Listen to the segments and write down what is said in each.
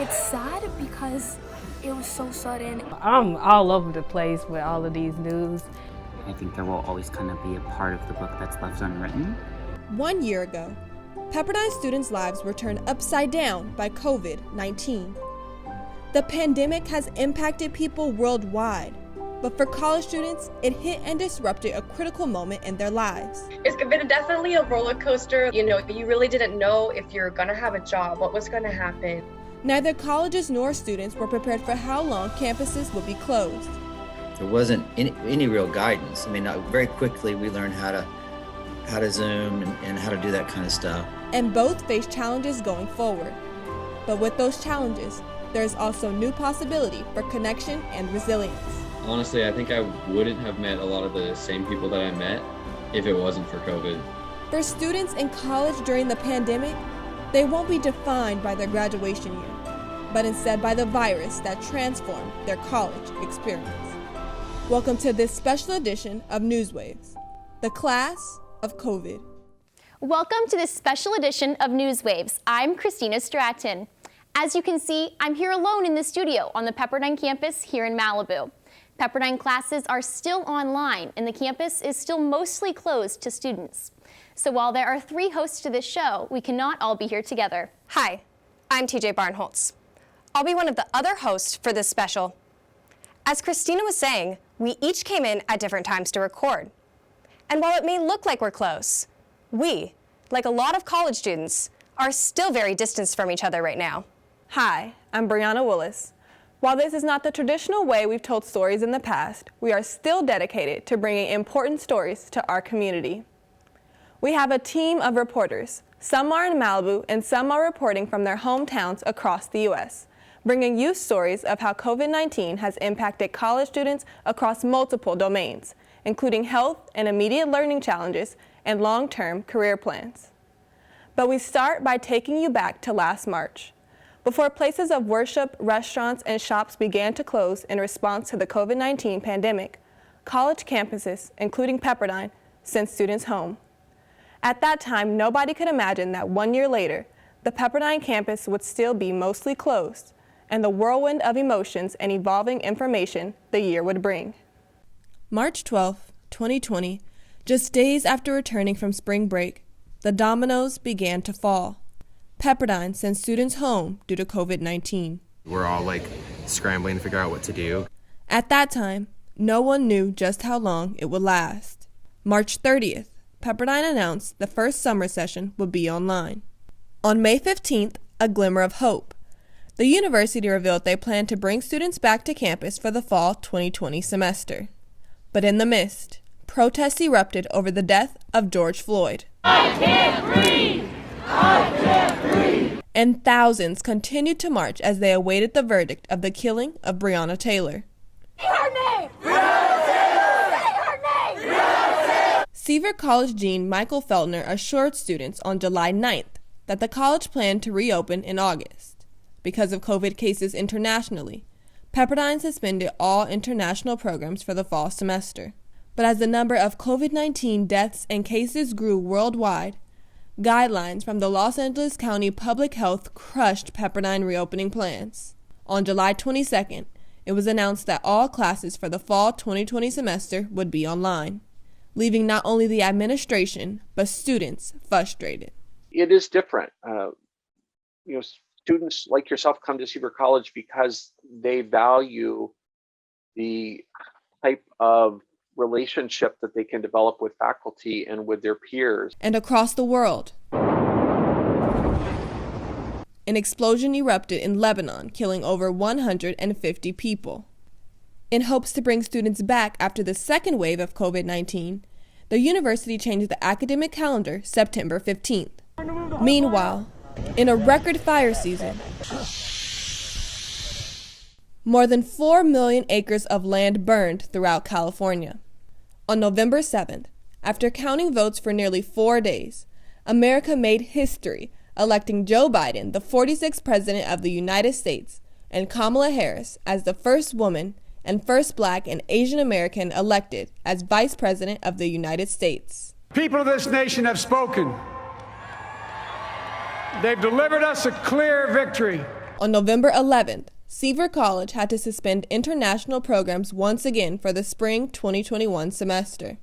It's sad because it was so sudden. I'm all over the place with all of these news. I think there will always kind of be a part of the book that's left unwritten. 1 year ago, Pepperdine students' lives were turned upside down by COVID-19. The pandemic has impacted people worldwide, but for college students, it hit and disrupted a critical moment in their lives. It's been definitely a roller coaster. You really didn't know if you're gonna have a job, what was gonna happen. Neither colleges nor students were prepared for how long campuses would be closed. There wasn't any real guidance. I mean, very quickly we learned how to Zoom and how to do that kind of stuff. And both face challenges going forward. But with those challenges, there is also new possibility for connection and resilience. Honestly, I think I wouldn't have met a lot of the same people that I met if it wasn't for COVID. For students in college during the pandemic, they won't be defined by their graduation year, but instead by the virus that transformed their college experience. Welcome to this special edition of NewsWaves, the class of COVID. Welcome to this special edition of NewsWaves. I'm Christina Stratton. As you can see, I'm here alone in the studio on the Pepperdine campus here in Malibu. Pepperdine classes are still online and the campus is still mostly closed to students. So while there are 3 hosts to this show, we cannot all be here together. Hi, I'm TJ Barnholtz. I'll be one of the other hosts for this special. As Christina was saying, we each came in at different times to record. And while it may look like we're close, we, like a lot of college students, are still very distanced from each other right now. Hi, I'm Brianna Willis. While this is not the traditional way we've told stories in the past, we are still dedicated to bringing important stories to our community. We have a team of reporters. Some are in Malibu and some are reporting from their hometowns across the U.S., bringing you stories of how COVID-19 has impacted college students across multiple domains, including health and immediate learning challenges and long-term career plans. But we start by taking you back to last March. Before places of worship, restaurants, and shops began to close in response to the COVID-19 pandemic, college campuses, including Pepperdine, sent students home. At that time, nobody could imagine that 1 year later, the Pepperdine campus would still be mostly closed, and the whirlwind of emotions and evolving information the year would bring. March 12, 2020, just days after returning from spring break, the dominoes began to fall. Pepperdine sent students home due to COVID-19. We're all scrambling to figure out what to do. At that time, no one knew just how long it would last. March 30th, Pepperdine announced the first summer session would be online. On May 15th, a glimmer of hope. The university revealed they planned to bring students back to campus for the fall 2020 semester. But in the mist, protests erupted over the death of George Floyd. I can't breathe! I can't breathe! And thousands continued to march as they awaited the verdict of the killing of Breonna Taylor. Say her name! Breonna Taylor! Say her name! Breonna Taylor! Seaver College Dean Michael Feltner assured students on July 9th that the college planned to reopen in August. Because of COVID cases internationally, Pepperdine suspended all international programs for the fall semester. But as the number of COVID-19 deaths and cases grew worldwide, guidelines from the Los Angeles County Public Health crushed Pepperdine reopening plans. On July 22nd, it was announced that all classes for the fall 2020 semester would be online, leaving not only the administration, but students frustrated. It is different. Students like yourself come to Seaver College because they value the type of relationship that they can develop with faculty and with their peers. And across the world, an explosion erupted in Lebanon, killing over 150 people. In hopes to bring students back after the second wave of COVID-19, the university changed the academic calendar September 15th. Meanwhile, in a record fire season, more than 4 million acres of land burned throughout California. On November 7th, after counting votes for nearly 4 days, America made history, electing Joe Biden, the 46th president of the United States, and Kamala Harris as the first woman and first Black and Asian American elected as Vice President of the United States. People of this nation have spoken. They've delivered us a clear victory. On November 11th, Seaver College had to suspend international programs once again for the spring 2021 semester.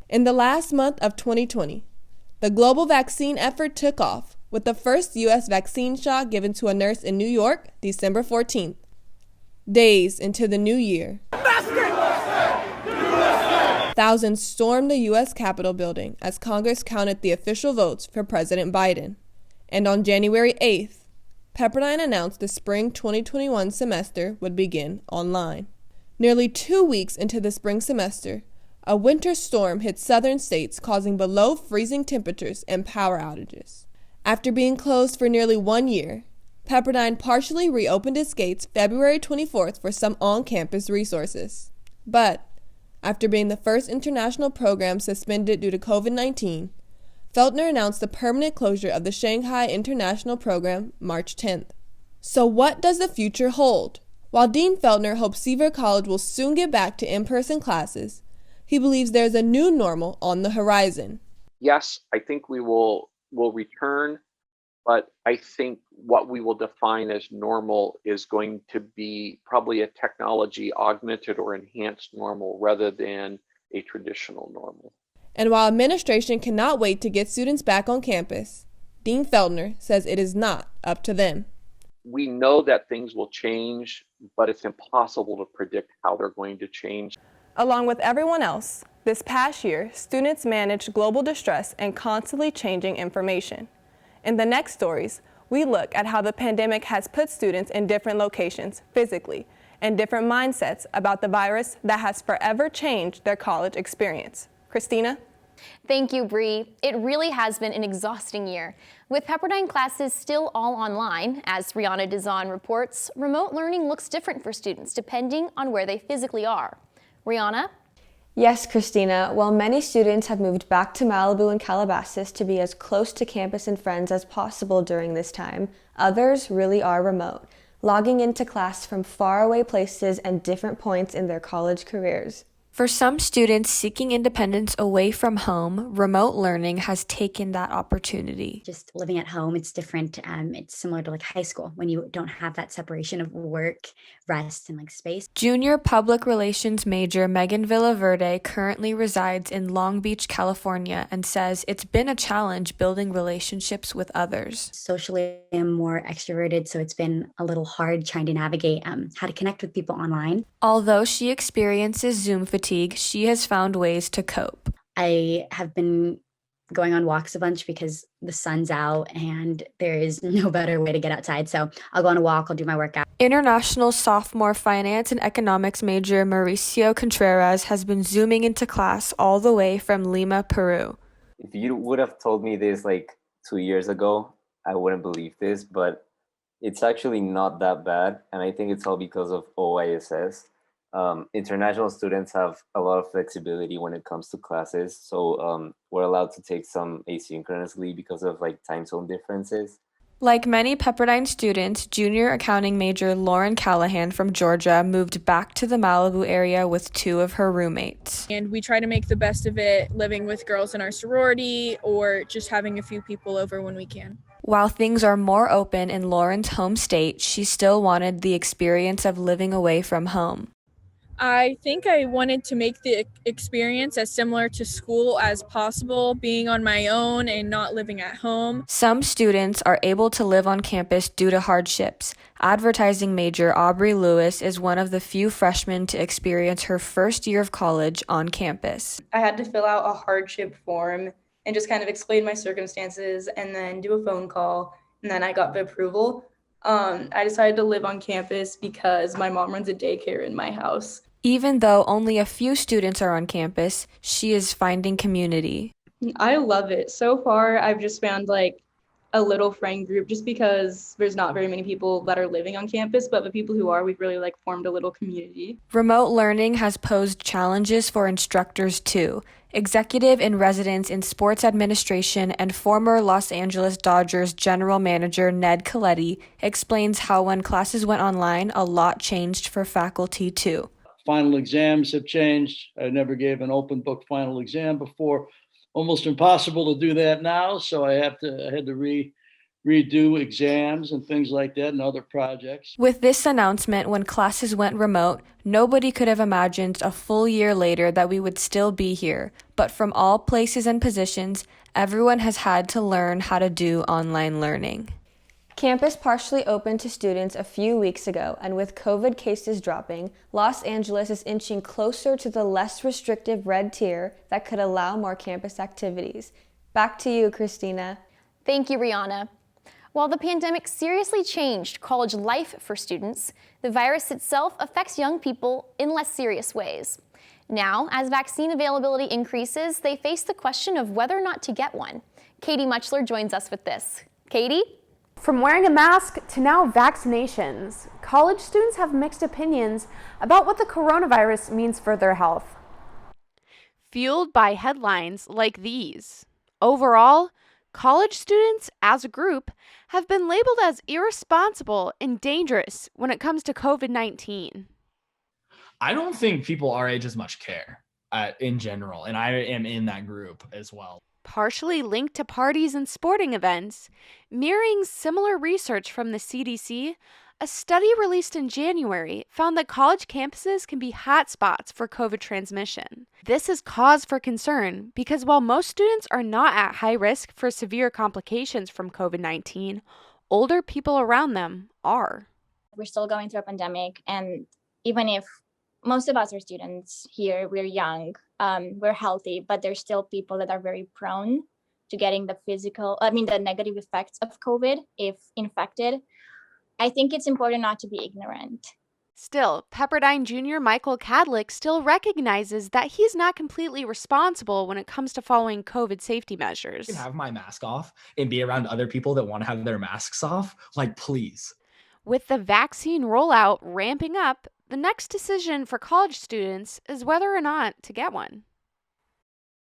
In the last month of 2020, the global vaccine effort took off, with the first U.S. vaccine shot given to a nurse in New York December 14th. Days into the new year, thousands stormed the U.S. Capitol building as Congress counted the official votes for President Biden. And on January 8th, Pepperdine announced the spring 2021 semester would begin online. Nearly 2 weeks into the spring semester, a winter storm hit southern states, causing below freezing temperatures and power outages. After being closed for nearly 1 year, Pepperdine partially reopened its gates February 24th for some on-campus resources. But after being the first international program suspended due to COVID-19, Feltner announced the permanent closure of the Shanghai International Program March 10th. So what does the future hold? While Dean Feltner hopes Seaver College will soon get back to in-person classes, he believes there's a new normal on the horizon. Yes, I think we will return, but I think what we will define as normal is going to be probably a technology augmented or enhanced normal rather than a traditional normal. And while administration cannot wait to get students back on campus, Dean Feltner says it is not up to them. We know that things will change, but it's impossible to predict how they're going to change. Along with everyone else, this past year, students managed global distress and constantly changing information. In the next stories, we look at how the pandemic has put students in different locations physically and different mindsets about the virus that has forever changed their college experience. Christina? Thank you, Bree. It really has been an exhausting year. With Pepperdine classes still all online, as Rihanna Dizon reports, remote learning looks different for students depending on where they physically are. Rihanna? Yes, Christina. While many students have moved back to Malibu and Calabasas to be as close to campus and friends as possible during this time, others really are remote, logging into class from faraway places and different points in their college careers. For some students seeking independence away from home, remote learning has taken that opportunity. Just living at home, it's different. It's similar to like high school when you don't have that separation of work, rest, and like space. Junior public relations major Megan Villaverde currently resides in Long Beach, California, and says it's been a challenge building relationships with others. Socially, I'm more extroverted, so it's been a little hard trying to navigate how to connect with people online. Although she experiences Zoom fatigue, she has found ways to cope. I have been going on walks a bunch because the sun's out and there is no better way to get outside. So I'll go on a walk, I'll do my workout. International sophomore finance and economics major Mauricio Contreras has been Zooming into class all the way from Lima, Peru. If you would have told me this like 2 years ago, I wouldn't believe this, but it's actually not that bad. And I think it's all because of OISS. International students have a lot of flexibility when it comes to classes. So we're allowed to take some asynchronously because of like time zone differences. Like many Pepperdine students, junior accounting major Lauren Callahan from Georgia moved back to the Malibu area with 2 of her roommates. And we try to make the best of it living with girls in our sorority or just having a few people over when we can. While things are more open in Lauren's home state, she still wanted the experience of living away from home. I think I wanted to make the experience as similar to school as possible, being on my own and not living at home. Some students are able to live on campus due to hardships. Advertising major Aubrey Lewis is one of the few freshmen to experience her first year of college on campus. I had to fill out a hardship form and just kind of explain my circumstances and then do a phone call, and then I got the approval. I decided to live on campus because my mom runs a daycare in my house. Even though only a few students are on campus, she is finding community. I love it. So far, I've just found like a little friend group just because there's not very many people that are living on campus, but the people who are, we've really like formed a little community. Remote learning has posed challenges for instructors too. Executive in residence in sports administration and former Los Angeles Dodgers general manager Ned Coletti explains how when classes went online, a lot changed for faculty too. Final exams have changed. I never gave an open book final exam before. Almost impossible to do that now, so I had to redo exams and things like that and other projects. With this announcement, when classes went remote, nobody could have imagined a full year later that we would still be here. But from all places and positions, everyone has had to learn how to do online learning. Campus partially opened to students a few weeks ago, and with COVID cases dropping, Los Angeles is inching closer to the less restrictive red tier that could allow more campus activities. Back to you, Christina. Thank you, Rihanna. While the pandemic seriously changed college life for students, the virus itself affects young people in less serious ways. Now, as vaccine availability increases, they face the question of whether or not to get one. Katie Muchler joins us with this. Katie? From wearing a mask to now vaccinations, college students have mixed opinions about what the coronavirus means for their health. Fueled by headlines like these. Overall, college students, as a group, have been labeled as irresponsible and dangerous when it comes to COVID-19. I don't think people our age as much care in general, and I am in that group as well. Partially linked to parties and sporting events, mirroring similar research from the CDC, a study released in January found that college campuses can be hotspots for COVID transmission. This is cause for concern because while most students are not at high risk for severe complications from COVID-19, older people around them are. We're still going through a pandemic, and even if most of us are students here, we're young, we're healthy, but there's still people that are very prone to getting the negative effects of COVID if infected. I think it's important not to be ignorant. Still, Pepperdine Jr. Michael Cadlick still recognizes that he's not completely responsible when it comes to following COVID safety measures. I can have my mask off and be around other people that want to have their masks off. Like, please. With the vaccine rollout ramping up, the next decision for college students is whether or not to get one.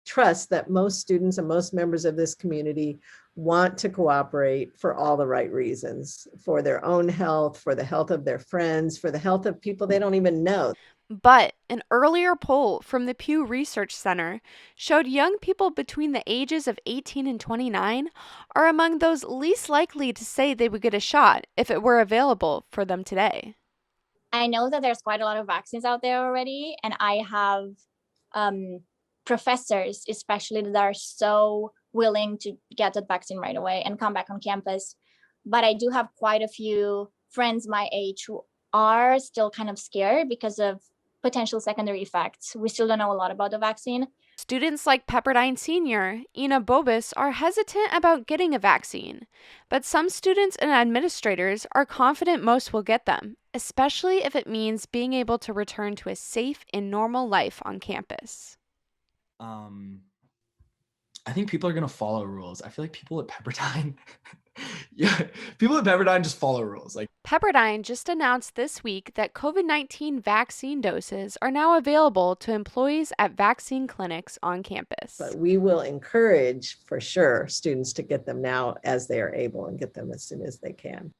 Trust that most students and most members of this community want to cooperate for all the right reasons, for their own health, for the health of their friends, for the health of people they don't even know. But an earlier poll from the Pew Research Center showed young people between the ages of 18 and 29 are among those least likely to say they would get a shot if it were available for them today. I know that there's quite a lot of vaccines out there already, and I have professors especially that are so willing to get that vaccine right away and come back on campus. But I do have quite a few friends my age who are still kind of scared because of potential secondary effects. We still don't know a lot about the vaccine. Students like Pepperdine Senior Ina Bobis are hesitant about getting a vaccine, but some students and administrators are confident most will get them, especially if it means being able to return to a safe and normal life on campus. I think people are going to follow rules. I feel like people at Pepperdine, people at Pepperdine just follow rules. Like Pepperdine just announced this week that COVID-19 vaccine doses are now available to employees at vaccine clinics on campus. But we will encourage, for sure, students to get them now as they are able and get them as soon as they can.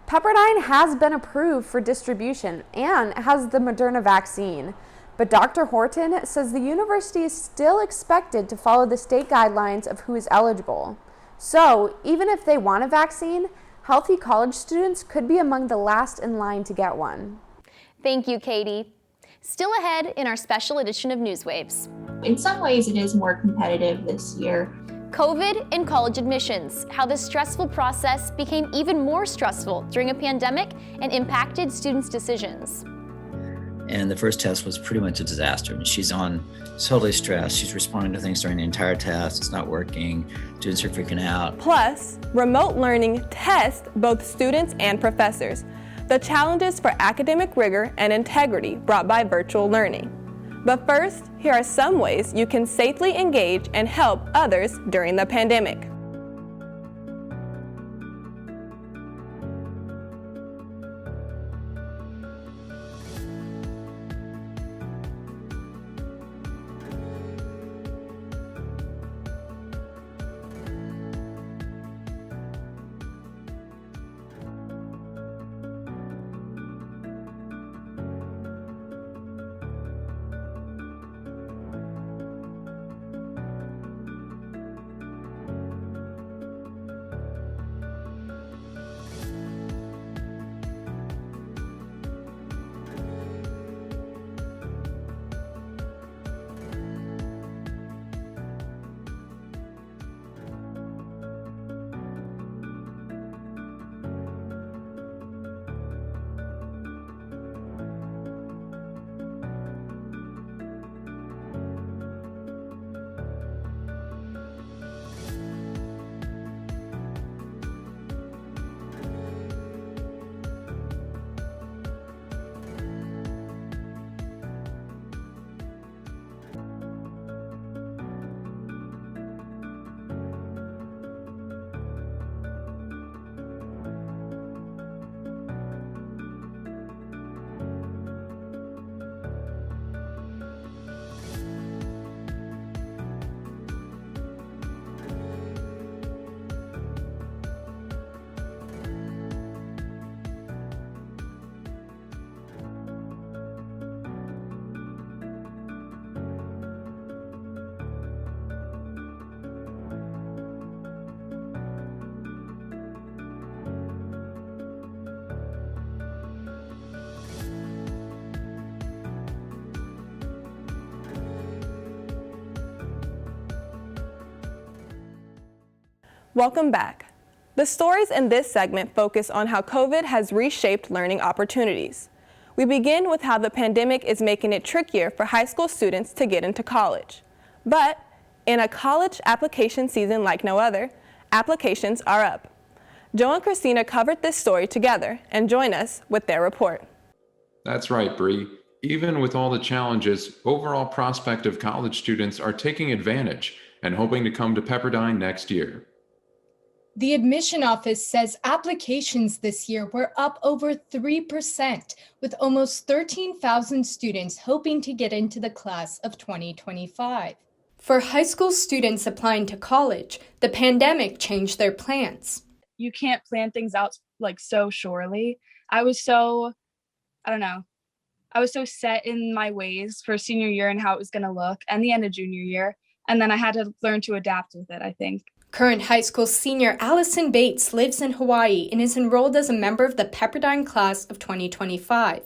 Pepperdine has been approved for distribution and has the Moderna vaccine. But Dr. Horton says the university is still expected to follow the state guidelines of who is eligible. So, even if they want a vaccine, healthy college students could be among the last in line to get one. Thank you, Katie. Still ahead in our special edition of NewsWaves. In some ways, it is more competitive this year. COVID and college admissions, how this stressful process became even more stressful during a pandemic and impacted students' decisions. And the first test was pretty much a disaster. I mean, she's totally stressed. She's responding to things during the entire test. It's not working. Students are freaking out. Plus, remote learning tests both students and professors. The challenges for academic rigor and integrity brought by virtual learning. But first, here are some ways you can safely engage and help others during the pandemic. Welcome back. The stories in this segment focus on how COVID has reshaped learning opportunities. We begin with how the pandemic is making it trickier for high school students to get into college. But in a college application season like no other, applications are up. Joe and Christina covered this story together and join us with their report. That's right, Bree. Even with all the challenges, overall prospective college students are taking advantage and hoping to come to Pepperdine next year. The admission office says applications this year were up over 3%, with almost 13,000 students hoping to get into the class of 2025. For high school students applying to college, the pandemic changed their plans. You can't plan things out like so surely. I was so set in my ways for senior year and how it was going to look and the end of junior year. And then I had to learn to adapt with it, I think. Current high school senior Allison Bates lives in Hawaii and is enrolled as a member of the Pepperdine class of 2025.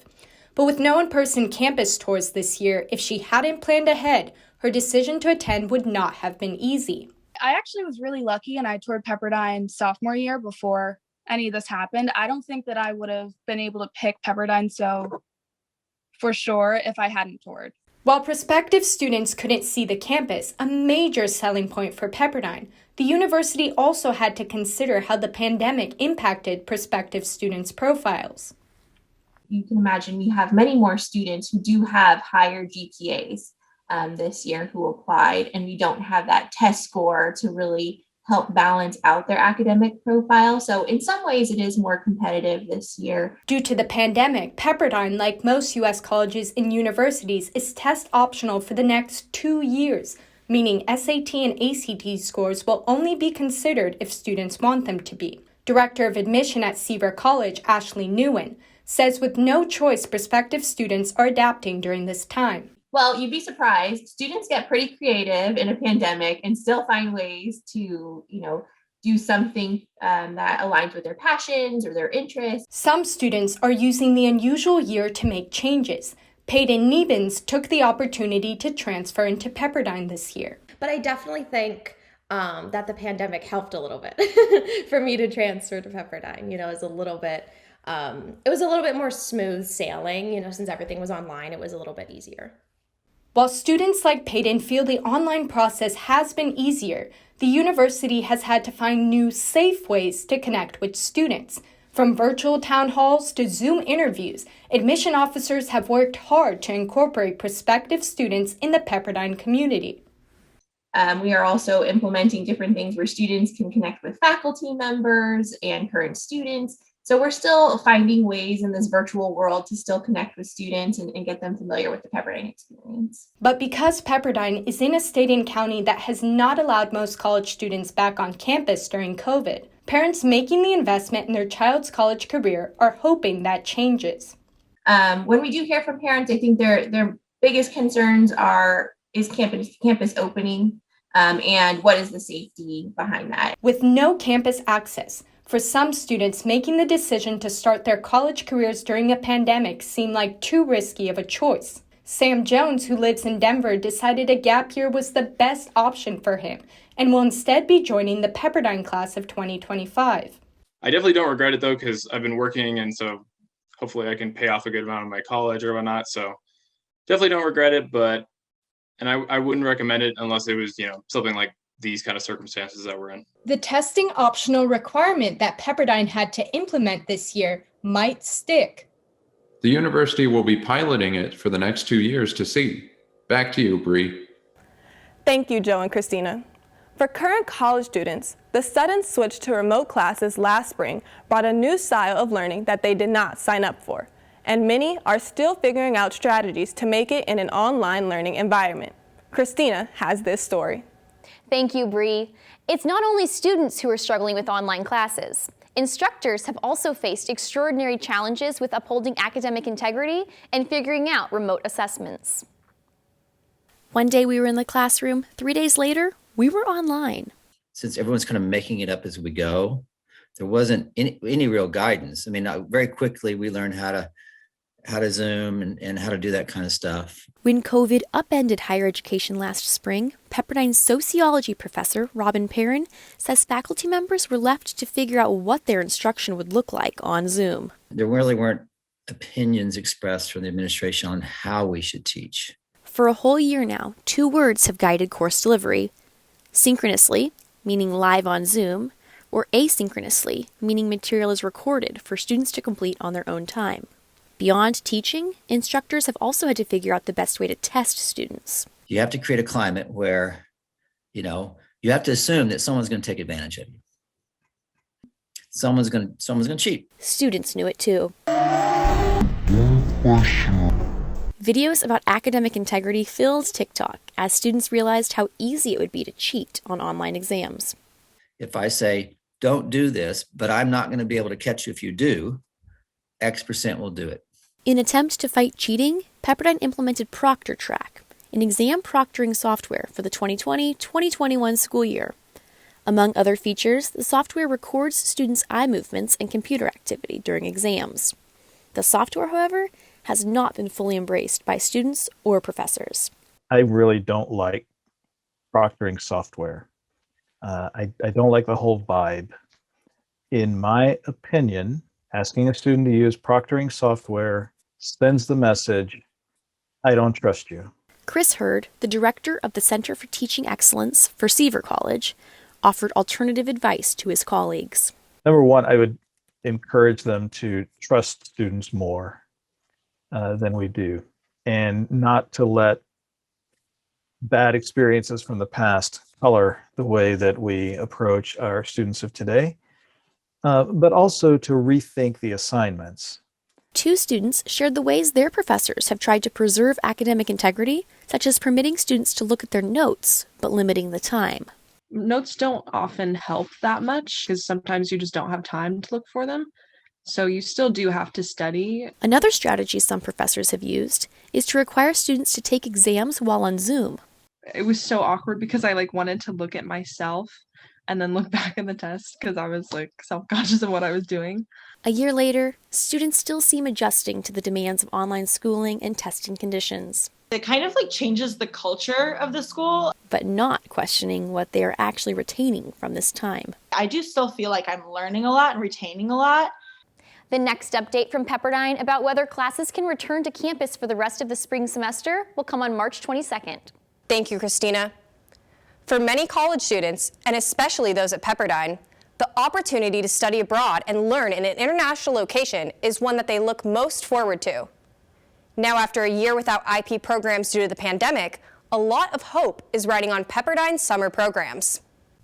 But with no in-person campus tours this year, if she hadn't planned ahead, her decision to attend would not have been easy. I actually was really lucky and I toured Pepperdine sophomore year before any of this happened. I don't think that I would have been able to pick Pepperdine so for sure if I hadn't toured. While prospective students couldn't see the campus, a major selling point for Pepperdine, the university also had to consider how the pandemic impacted prospective students' profiles. You can imagine we have many more students who do have higher GPAs this year who applied, and we don't have that test score to really help balance out their academic profile. So in some ways, it is more competitive this year. Due to the pandemic, Pepperdine, like most U.S. colleges and universities, is test optional for the next 2 years, meaning SAT and ACT scores will only be considered if students want them to be. Director of Admission at Seaver College, Ashley Newen, says with no choice, prospective students are adapting during this time. Well, you'd be surprised. Students get pretty creative in a pandemic and still find ways to, do something that aligns with their passions or their interests. Some students are using the unusual year to make changes. Peyton Nebens took the opportunity to transfer into Pepperdine this year. But I definitely think that the pandemic helped a little bit for me to transfer to Pepperdine. It was a little bit more smooth sailing, since everything was online, it was a little bit easier. While students like Peyton feel the online process has been easier, the university has had to find new, safe ways to connect with students. From virtual town halls to Zoom interviews, admission officers have worked hard to incorporate prospective students in the Pepperdine community. We are also implementing different things where students can connect with faculty members and current students. So we're still finding ways in this virtual world to still connect with students and get them familiar with the Pepperdine experience. But because Pepperdine is in a state and county that has not allowed most college students back on campus during COVID, parents making the investment in their child's college career are hoping that changes. When we do hear from parents, I think their biggest concerns is campus opening and what is the safety behind that. With no campus access, for some students, making the decision to start their college careers during a pandemic seemed like too risky of a choice. Sam Jones, who lives in Denver, decided a gap year was the best option for him and will instead be joining the Pepperdine class of 2025. I definitely don't regret it, though, because I've been working, and so hopefully I can pay off a good amount of my college or whatnot. So definitely don't regret it, and I wouldn't recommend it unless it was, something like these kind of circumstances that we're in. The testing optional requirement that Pepperdine had to implement this year might stick. The university will be piloting it for the next 2 years to see. Back to you, Bree. Thank you, Joe and Christina. For current college students, the sudden switch to remote classes last spring brought a new style of learning that they did not sign up for, and many are still figuring out strategies to make it in an online learning environment. Christina has this story. Thank you, Bree. It's not only students who are struggling with online classes. Instructors have also faced extraordinary challenges with upholding academic integrity and figuring out remote assessments. One day we were in the classroom, 3 days later, we were online. Since everyone's kind of making it up as we go, there wasn't any real guidance. Very quickly we learned how to how to Zoom and how to do that kind of stuff. When COVID upended higher education last spring, Pepperdine's sociology professor, Robin Perrin, says faculty members were left to figure out what their instruction would look like on Zoom. There really weren't opinions expressed from the administration on how we should teach. For a whole year now, 2 words have guided course delivery: synchronously, meaning live on Zoom, or asynchronously, meaning material is recorded for students to complete on their own time. Beyond teaching, instructors have also had to figure out the best way to test students. You have to create a climate where, you have to assume that someone's going to take advantage of you. Someone's going to cheat. Students knew it too. Videos about academic integrity filled TikTok as students realized how easy it would be to cheat on online exams. If I say, don't do this, but I'm not going to be able to catch you if you do, X% will do it. In an attempt to fight cheating, Pepperdine implemented ProctorTrack, an exam proctoring software for the 2020-2021 school year. Among other features, the software records students' eye movements and computer activity during exams. The software, however, has not been fully embraced by students or professors. I really don't like proctoring software. I don't like the whole vibe. In my opinion, asking a student to use proctoring software sends the message, I don't trust you. Chris Hurd, the director of the Center for Teaching Excellence for Seaver College, offered alternative advice to his colleagues. Number one, I would encourage them to trust students more than we do, and not to let bad experiences from the past color the way that we approach our students of today, but also to rethink the assignments. 2 students shared the ways their professors have tried to preserve academic integrity, such as permitting students to look at their notes, but limiting the time. Notes don't often help that much because sometimes you just don't have time to look for them. So you still do have to study. Another strategy some professors have used is to require students to take exams while on Zoom. It was so awkward because I wanted to look at myself and then look back at the test because I was self-conscious of what I was doing. A year later, students still seem adjusting to the demands of online schooling and testing conditions. It kind of changes the culture of the school. But not questioning what they are actually retaining from this time. I do still feel like I'm learning a lot and retaining a lot. The next update from Pepperdine about whether classes can return to campus for the rest of the spring semester will come on March 22nd. Thank you, Christina. For many college students, and especially those at Pepperdine, the opportunity to study abroad and learn in an international location is one that they look most forward to. Now, after a year without IP programs due to the pandemic, a lot of hope is riding on Pepperdine's summer programs.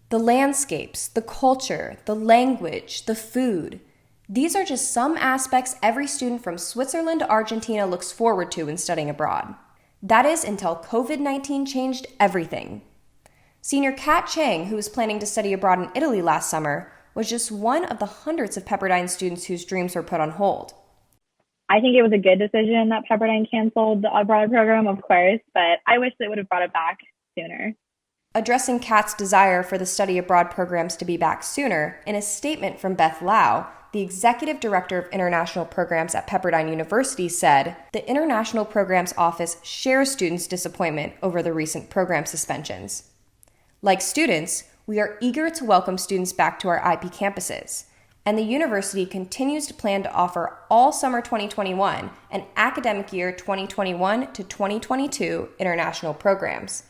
The landscapes, the culture, the language, the food. These are just some aspects every student from Switzerland to Argentina looks forward to in studying abroad. That is until COVID-19 changed everything. Senior Kat Chang, who was planning to study abroad in Italy last summer, was just one of the hundreds of Pepperdine students whose dreams were put on hold. I think it was a good decision that Pepperdine canceled the abroad program, of course, but I wish they would have brought it back sooner. Addressing Kat's desire for the study abroad programs to be back sooner, in a statement from Beth Lau, the executive director of international programs at Pepperdine University, said, "The International Programs Office shares students' disappointment over the recent program suspensions. Like students, we are eager to welcome students back to our IP campuses, and the university continues to plan to offer all summer 2021 and academic year 2021 to 2022 international programs.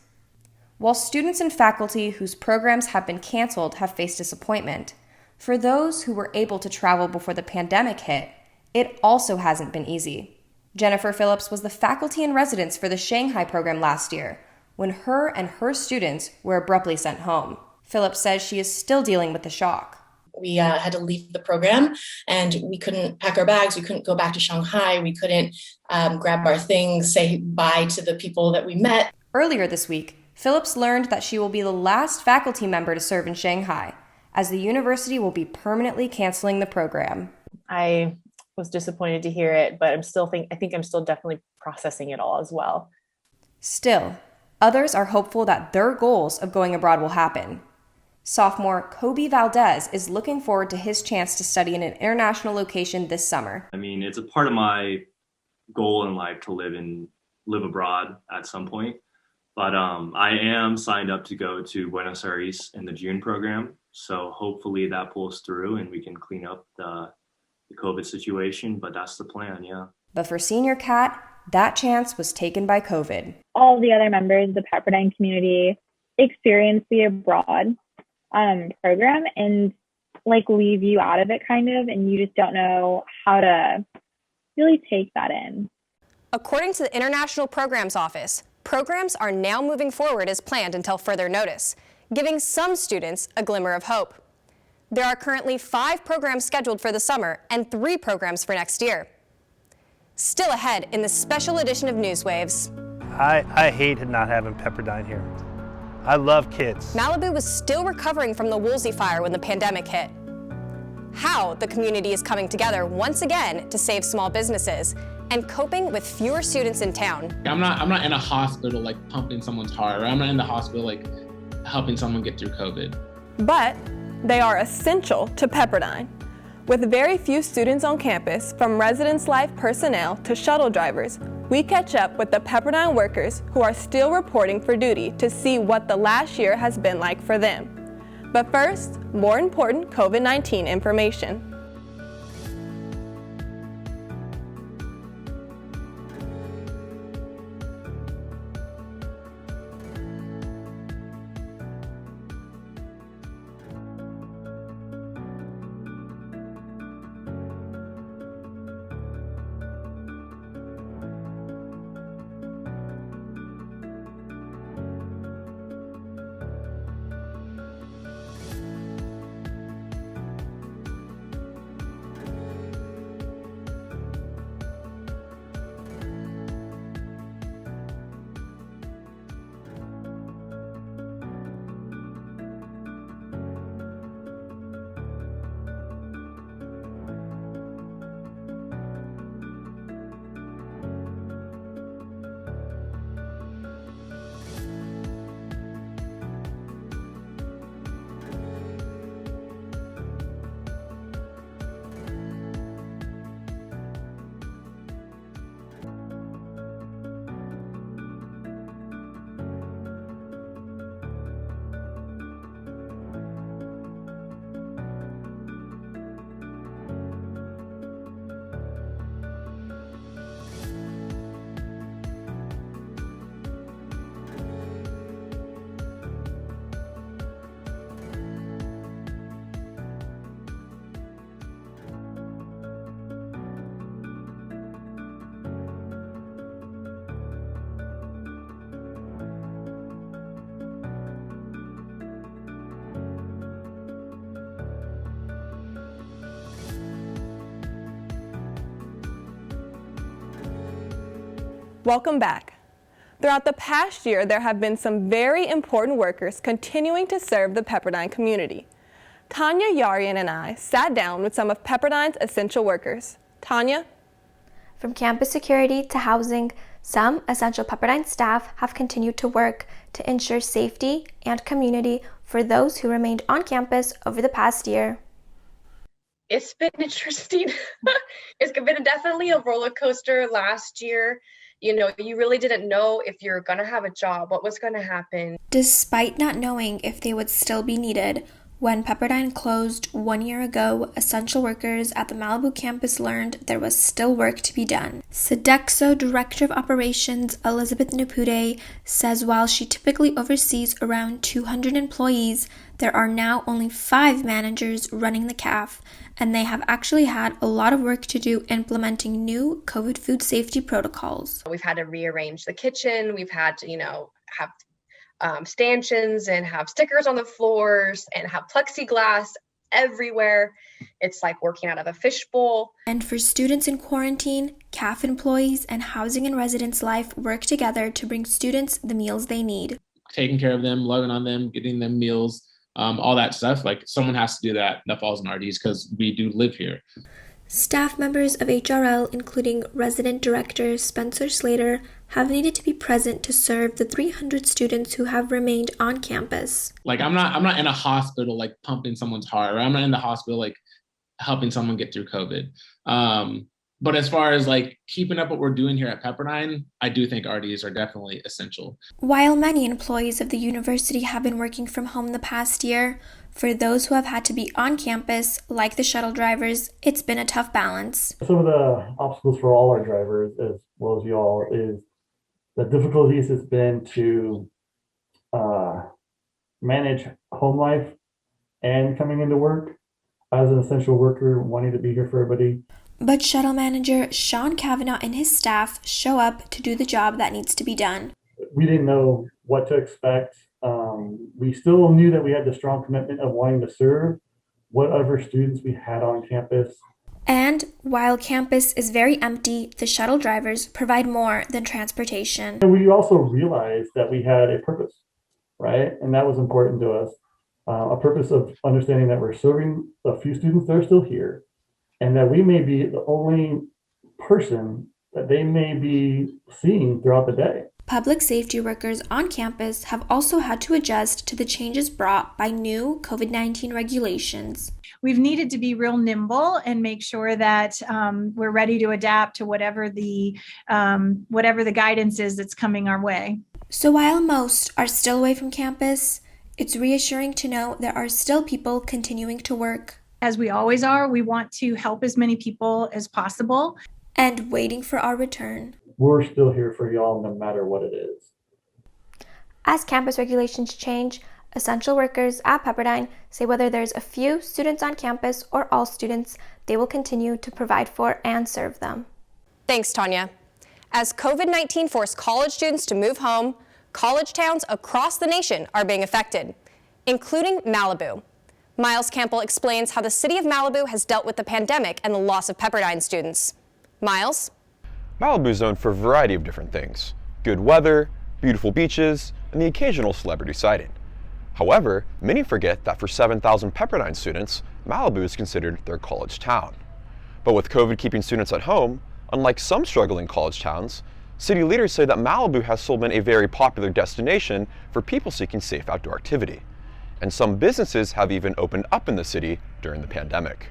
While students and faculty whose programs have been canceled have faced disappointment, for those who were able to travel before the pandemic hit, it also hasn't been easy. Jennifer Phillips was the faculty in residence for the Shanghai program last year, when her and her students were abruptly sent home. Phillips says she is still dealing with the shock. We had to leave the program and we couldn't pack our bags. We couldn't go back to Shanghai. We couldn't grab our things, say bye to the people that we met. Earlier this week, Phillips learned that she will be the last faculty member to serve in Shanghai, as the university will be permanently canceling the program. I was disappointed to hear it, but I think I'm still definitely processing it all as well. Still, others are hopeful that their goals of going abroad will happen. Sophomore Kobe Valdez is looking forward to his chance to study in an international location this summer. It's a part of my goal in life to live abroad at some point. But I am signed up to go to Buenos Aires in the June program. So hopefully that pulls through and we can clean up the COVID situation. But that's the plan, yeah. But for Senior Kat, that chance was taken by COVID. All the other members of the Pepperdine community experience the abroad program and like leave you out of it kind of, and you just don't know how to really take that in. According to the International Programs Office, programs are now moving forward as planned until further notice, giving some students a glimmer of hope. There are currently 5 programs scheduled for the summer and 3 programs for next year. Still ahead in this special edition of NewsWaves. I hate not having Pepperdine here. I love kids. Malibu was still recovering from the Woolsey fire when the pandemic hit. How the community is coming together once again to save small businesses and coping with fewer students in town. I'm not in a hospital like pumping someone's heart, or I'm not in the hospital like helping someone get through COVID. But they are essential to Pepperdine. With very few students on campus, from residence life personnel to shuttle drivers, we catch up with the Pepperdine workers who are still reporting for duty to see what the last year has been like for them. But first, more important COVID-19 information. Welcome back. Throughout the past year, there have been some very important workers continuing to serve the Pepperdine community. Tanya Yarian and I sat down with some of Pepperdine's essential workers. Tanya? From campus security to housing, some essential Pepperdine staff have continued to work to ensure safety and community for those who remained on campus over the past year. It's been interesting. It's been definitely a roller coaster last year. You know, you really didn't know if you're going to have a job, what was going to happen. Despite not knowing if they would still be needed, when Pepperdine closed 1 year ago, essential workers at the Malibu campus learned there was still work to be done. Sodexo Director of Operations Elizabeth Nupude says while she typically oversees around 200 employees, there are now only 5 managers running the CAF, and they have actually had a lot of work to do implementing new COVID food safety protocols. We've had to rearrange the kitchen. We've had to, have stanchions and have stickers on the floors and have plexiglass everywhere. It's like working out of a fishbowl. And for students in quarantine, CAF employees and housing and residence life work together to bring students the meals they need. Taking care of them, loving on them, getting them meals, all that stuff. Like someone has to do that. That falls on RDs because we do live here. Staff members of HRL, including resident director Spencer Slater, have needed to be present to serve the 300 students who have remained on campus. Like I'm not in a hospital like pumping someone's heart, or I'm not in the hospital like helping someone get through COVID. But as far as like keeping up what we're doing here at Pepperdine, I do think RDs are definitely essential. While many employees of the university have been working from home the past year, for those who have had to be on campus, like the shuttle drivers, it's been a tough balance. Some of the obstacles for all our drivers, as well as you all, is the difficulties it's been to manage home life and coming into work as an essential worker, wanting to be here for everybody. But shuttle manager Sean Kavanaugh and his staff show up to do the job that needs to be done. We didn't know what to expect. We still knew that we had the strong commitment of wanting to serve whatever students we had on campus. And while campus is very empty, the shuttle drivers provide more than transportation. And we also realized that we had a purpose, right? And that was important to us. A purpose of understanding that we're serving a few students that are still here, and that we may be the only person that they may be seeing throughout the day. Public safety workers on campus have also had to adjust to the changes brought by new COVID-19 regulations. We've needed to be real nimble and make sure that we're ready to adapt to whatever the guidance is that's coming our way. So while most are still away from campus, it's reassuring to know there are still people continuing to work. As we always are, we want to help as many people as possible. And waiting for our return. We're still here for y'all no matter what it is. As campus regulations change, essential workers at Pepperdine say whether there's a few students on campus or all students, they will continue to provide for and serve them. Thanks, Tanya. As COVID-19 forced college students to move home, college towns across the nation are being affected, including Malibu. Miles Campbell explains how the city of Malibu has dealt with the pandemic and the loss of Pepperdine students. Miles? Malibu is known for a variety of different things: good weather, beautiful beaches, and the occasional celebrity sighting. However, many forget that for 7,000 Pepperdine students, Malibu is considered their college town. But with COVID keeping students at home, unlike some struggling college towns, city leaders say that Malibu has still been a very popular destination for people seeking safe outdoor activity. And some businesses have even opened up in the city during the pandemic.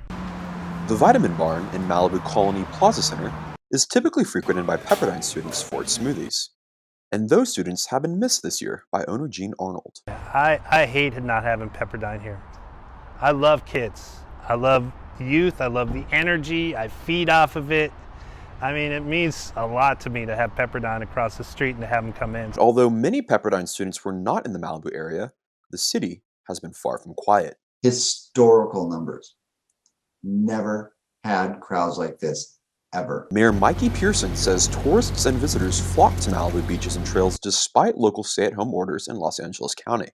The Vitamin Barn in Malibu Colony Plaza Center is typically frequented by Pepperdine students for its smoothies. And those students have been missed this year by owner Gene Arnold. I hate not having Pepperdine here. I love kids. I love youth. I love the energy. I feed off of it. I mean, it means a lot to me to have Pepperdine across the street and to have them come in. Although many Pepperdine students were not in the Malibu area, the city has been far from quiet. Historical numbers. Never had crowds like this, ever. Mayor Mikey Pearson says tourists and visitors flock to Malibu beaches and trails despite local stay-at-home orders in Los Angeles County.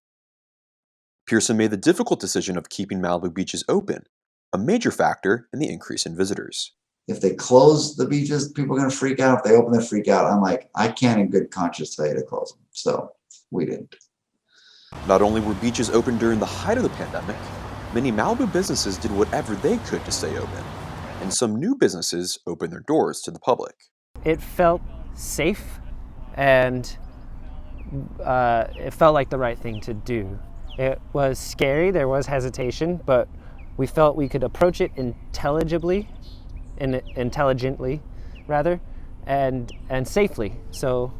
Pearson made the difficult decision of keeping Malibu beaches open, a major factor in the increase in visitors. If they close the beaches, people are going to freak out. If they open, they freak out. I'm like, I can't in good conscience tell you to close them. So we didn't. Not only were beaches open during the height of the pandemic, many Malibu businesses did whatever they could to stay open, and some new businesses opened their doors to the public. It felt safe, and it felt like the right thing to do. It was scary, there was hesitation, but we felt we could approach it intelligently, and safely. So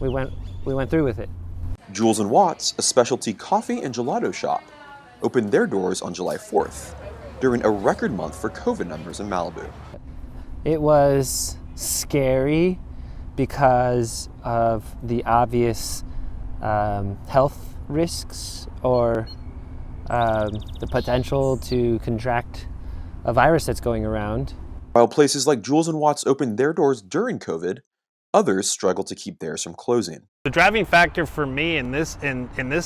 we went through with it. Jules & Watts, a specialty coffee and gelato shop, opened their doors on July 4th, during a record month for COVID numbers in Malibu. It was scary because of the obvious health risks or the potential to contract a virus that's going around. While places like Jules & Watts opened their doors during COVID, others struggle to keep theirs from closing. The driving factor for me in this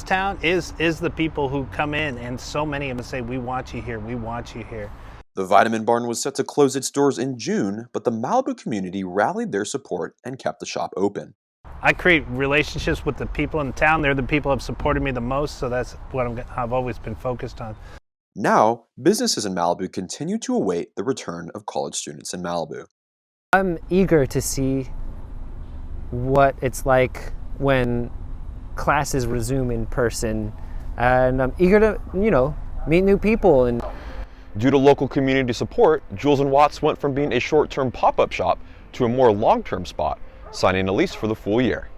town is the people who come in, and so many of them say, we want you here, we want you here. The Vitamin Barn was set to close its doors in June, but the Malibu community rallied their support and kept the shop open. I create relationships with the people in town. They're the people who have supported me the most, so that's what I've always been focused on. Now, businesses in Malibu continue to await the return of college students in Malibu. I'm eager to see what it's like when classes resume in person, and I'm eager to, meet new people. And Due to local community support, Jules & Watts went from being a short-term pop-up shop to a more long-term spot, signing a lease for the full year.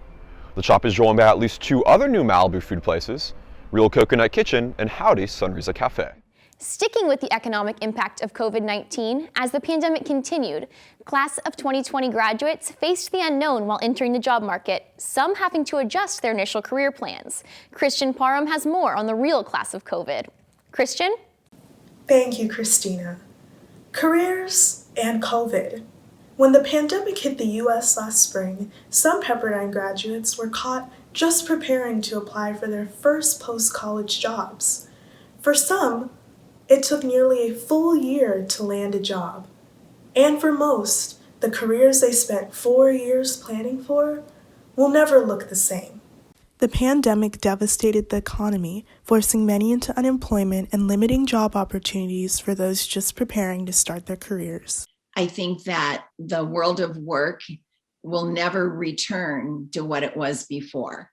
The shop is joined by at least 2 other new Malibu food places, Real Coconut Kitchen and Howdy's Sunrisa Cafe. Sticking with the economic impact of COVID-19, as the pandemic continued, class of 2020 graduates faced the unknown while entering the job market, some having to adjust their initial career plans. Christian Parham has more on the real class of COVID. Christian? Thank you, Christina. Careers and COVID. When the pandemic hit the U.S. last spring, some Pepperdine graduates were caught just preparing to apply for their first post-college jobs. For some, it took nearly a full year to land a job. And for most, the careers they spent 4 years planning for will never look the same. The pandemic devastated the economy, forcing many into unemployment and limiting job opportunities for those just preparing to start their careers. I think that the world of work will never return to what it was before.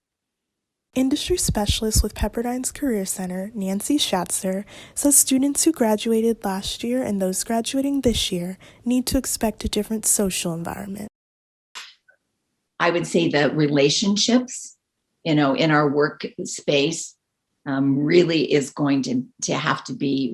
Industry specialist with Pepperdine's Career Center, Nancy Schatzer, says students who graduated last year and those graduating this year need to expect a different social environment. I would say the relationships, in our work space really is going to have to be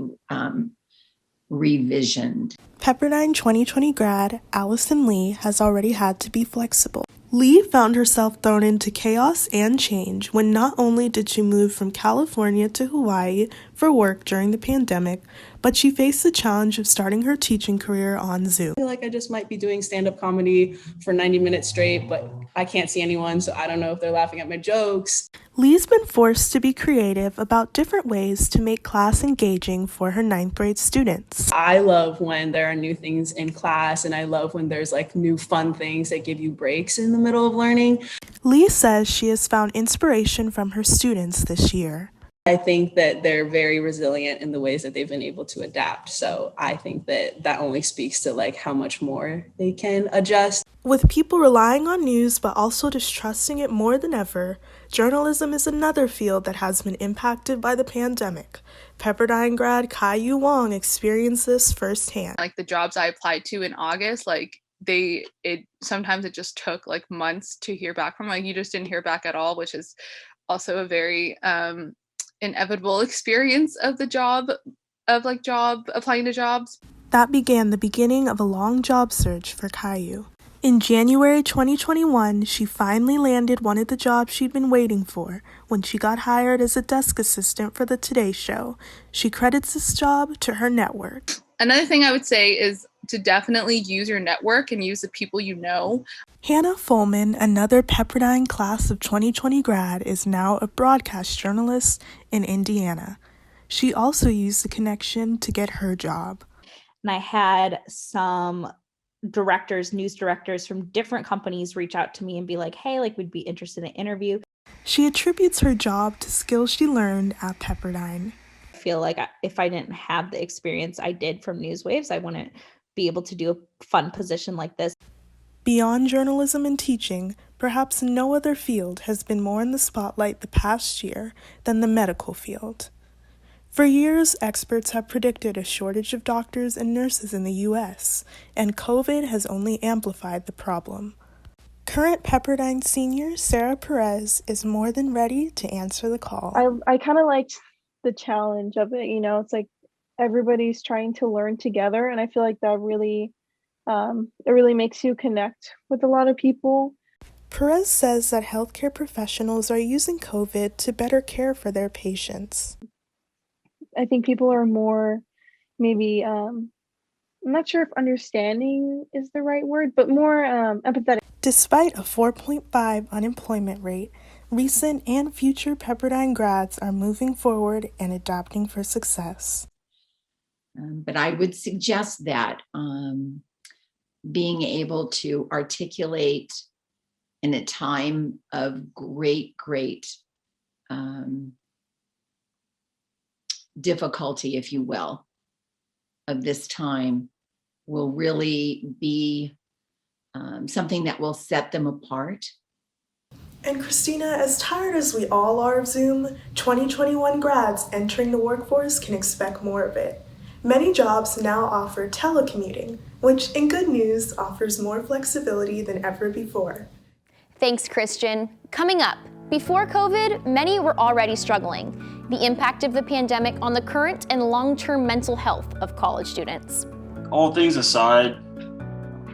revisioned. Pepperdine 2020 grad Allison Lee has already had to be flexible. Lee found herself thrown into chaos and change when not only did she move from California to Hawaii for work during the pandemic, but she faced the challenge of starting her teaching career on Zoom. I feel like I just might be doing stand-up comedy for 90 minutes straight, but I can't see anyone, so I don't know if they're laughing at my jokes. Lee's been forced to be creative about different ways to make class engaging for her 9th grade students. I love when there are new things in class, and I love when there's like new fun things that give you breaks in the middle of learning. Lee says she has found inspiration from her students this year. I think that they're very resilient in the ways that they've been able to adapt. So I think that only speaks to like how much more they can adjust. With people relying on news but also distrusting it more than ever, journalism is another field that has been impacted by the pandemic. Pepperdine grad Kai-Yu Wong experienced this firsthand. Like the jobs I applied to in August, sometimes it just took like months to hear back from. Like you just didn't hear back at all, which is also a very inevitable experience of the job applying to jobs. That began the beginning of a long job search for Kai-Yu. In January 2021, she finally landed one of the jobs she'd been waiting for when she got hired as a desk assistant for the Today Show. She credits this job to her network. Another thing I would say is to definitely use your network and use the people you know. Hannah Fulman, another Pepperdine class of 2020 grad, is now a broadcast journalist in Indiana. She also used the connection to get her job. And I had some news directors from different companies reach out to me and be like, hey, we'd be interested in an interview. She attributes her job to skills she learned at Pepperdine. I feel like if I didn't have the experience I did from NewsWaves, I wouldn't be able to do a fun position like this. Beyond journalism and teaching, perhaps no other field has been more in the spotlight the past year than the medical field. For years, experts have predicted a shortage of doctors and nurses in the U.S., and COVID has only amplified the problem. Current Pepperdine senior Sarah Perez is more than ready to answer the call. I kind of liked the challenge of it. It's like everybody's trying to learn together, and I feel like that really it really makes you connect with a lot of people. Perez says that healthcare professionals are using COVID to better care for their patients. I think people are more maybe, I'm not sure if understanding is the right word, but more empathetic. Despite a 4.5 unemployment rate, recent and future Pepperdine grads are moving forward and adapting for success. But I would suggest that being able to articulate in a time of great difficulty, if you will, of this time will really be something that will set them apart. And Christina, as tired as we all are of Zoom, 2021 grads entering the workforce can expect more of it. Many jobs now offer telecommuting, which in good news offers more flexibility than ever before. Thanks, Christian. Coming up, before COVID, many were already struggling. The impact of the pandemic on the current and long-term mental health of college students. All things aside,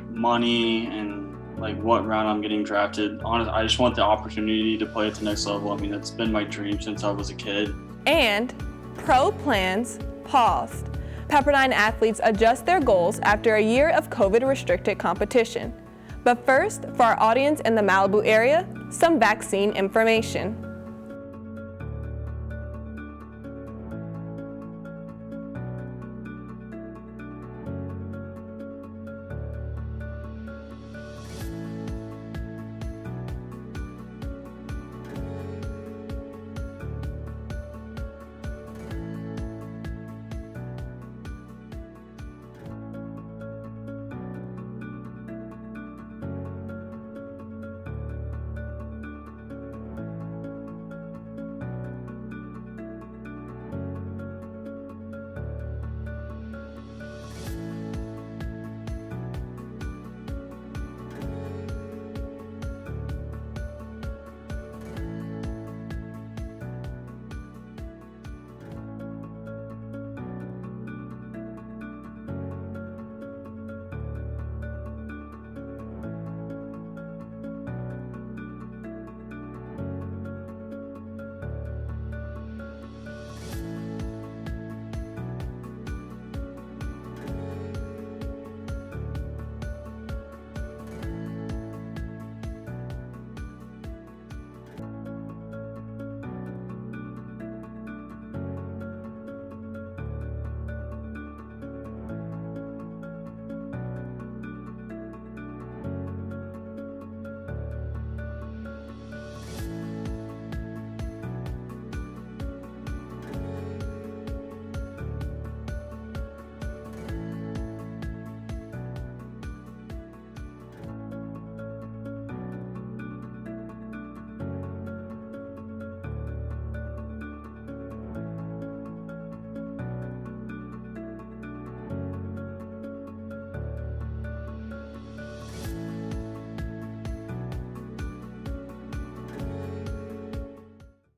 money and like what round I'm getting drafted, honestly, I just want the opportunity to play at the next level. I mean, that's been my dream since I was a kid. And pro plans paused. Pepperdine athletes adjust their goals after a year of COVID-restricted competition. But first, for our audience in the Malibu area, some vaccine information.